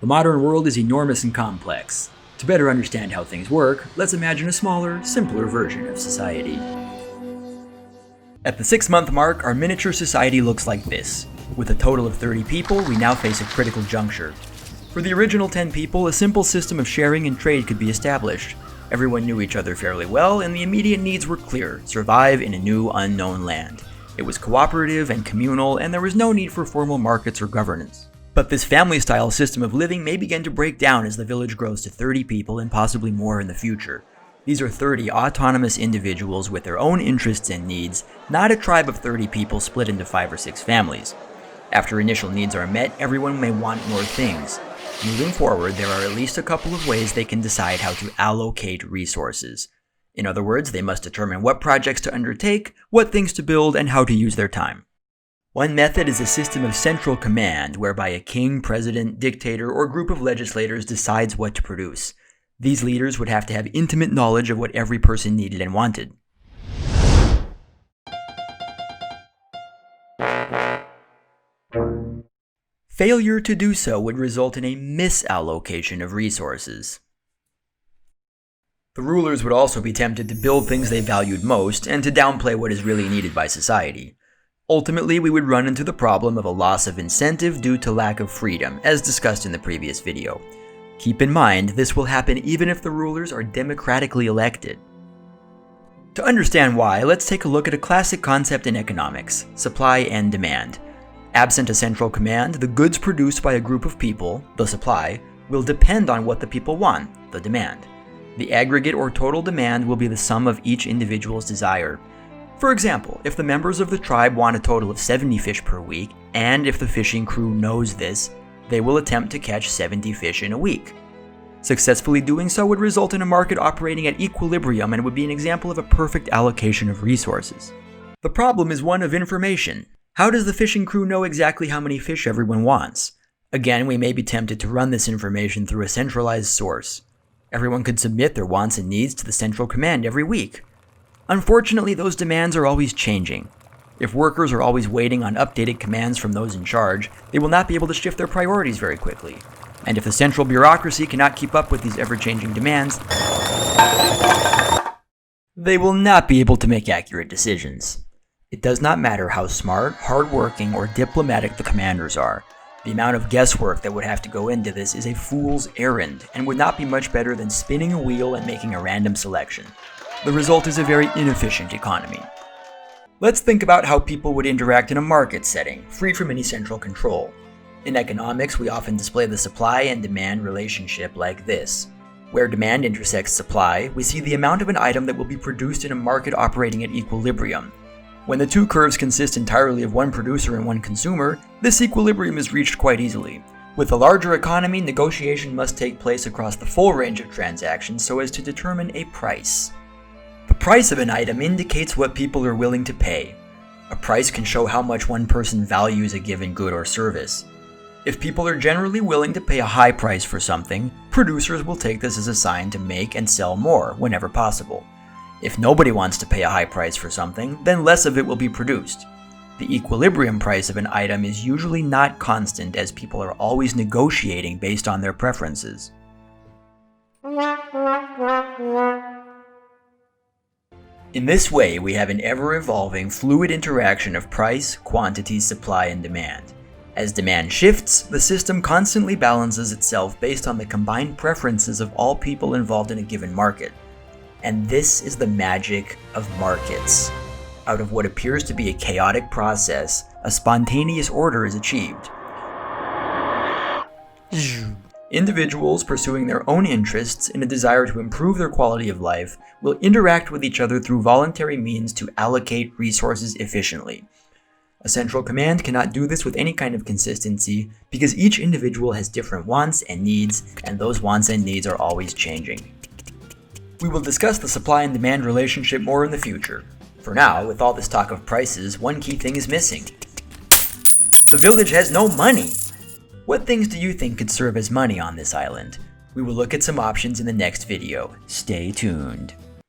The modern world is enormous and complex. To better understand how things work, let's imagine a smaller, simpler version of society. At the 6-month mark, our miniature society looks like this. With a total of 30 people, we now face a critical juncture. For the original 10 people, a simple system of sharing and trade could be established. Everyone knew each other fairly well, and the immediate needs were clear: survive in a new, unknown land. It was cooperative and communal, and there was no need for formal markets or governance. But this family-style system of living may begin to break down as the village grows to 30 people and possibly more in the future. These are 30 autonomous individuals with their own interests and needs, not a tribe of 30 people split into 5 or 6 families. After initial needs are met, everyone may want more things. Moving forward, there are at least a couple of ways they can decide how to allocate resources. In other words, they must determine what projects to undertake, what things to build, and how to use their time. One method is a system of central command, whereby a king, president, dictator, or group of legislators decides what to produce. These leaders would have to have intimate knowledge of what every person needed and wanted. Failure to do so would result in a misallocation of resources. The rulers would also be tempted to build things they valued most and to downplay what is really needed by society. Ultimately, we would run into the problem of a loss of incentive due to lack of freedom, as discussed in the previous video. Keep in mind, this will happen even if the rulers are democratically elected. To understand why, let's take a look at a classic concept in economics: supply and demand. Absent a central command, the goods produced by a group of people, the supply, will depend on what the people want, the demand. The aggregate or total demand will be the sum of each individual's desire. For example, if the members of the tribe want a total of 70 fish per week, and if the fishing crew knows this, they will attempt to catch 70 fish in a week. Successfully doing so would result in a market operating at equilibrium and would be an example of a perfect allocation of resources. The problem is one of information. How does the fishing crew know exactly how many fish everyone wants? Again, we may be tempted to run this information through a centralized source. Everyone could submit their wants and needs to the central command every week. Unfortunately, those demands are always changing. If workers are always waiting on updated commands from those in charge, they will not be able to shift their priorities very quickly. And if the central bureaucracy cannot keep up with these ever-changing demands, they will not be able to make accurate decisions. It does not matter how smart, hardworking, or diplomatic the commanders are. The amount of guesswork that would have to go into this is a fool's errand, and would not be much better than spinning a wheel and making a random selection. The result is a very inefficient economy. Let's think about how people would interact in a market setting, free from any central control. In economics, we often display the supply and demand relationship like this. Where demand intersects supply, we see the amount of an item that will be produced in a market operating at equilibrium. When the two curves consist entirely of one producer and one consumer, this equilibrium is reached quite easily. With a larger economy, negotiation must take place across the full range of transactions so as to determine a price. The price of an item indicates what people are willing to pay. A price can show how much one person values a given good or service. If people are generally willing to pay a high price for something, producers will take this as a sign to make and sell more whenever possible. If nobody wants to pay a high price for something, then less of it will be produced. The equilibrium price of an item is usually not constant, as people are always negotiating based on their preferences. In this way, we have an ever-evolving, fluid interaction of price, quantity, supply, and demand. As demand shifts, the system constantly balances itself based on the combined preferences of all people involved in a given market. And this is the magic of markets. Out of what appears to be a chaotic process, a spontaneous order is achieved. Individuals pursuing their own interests in a desire to improve their quality of life will interact with each other through voluntary means to allocate resources efficiently. A central command cannot do this with any kind of consistency because each individual has different wants and needs, and those wants and needs are always changing. We will discuss the supply and demand relationship more in the future. For now, with all this talk of prices, one key thing is missing. The village has no money! What things do you think could serve as money on this island? We will look at some options in the next video. Stay tuned.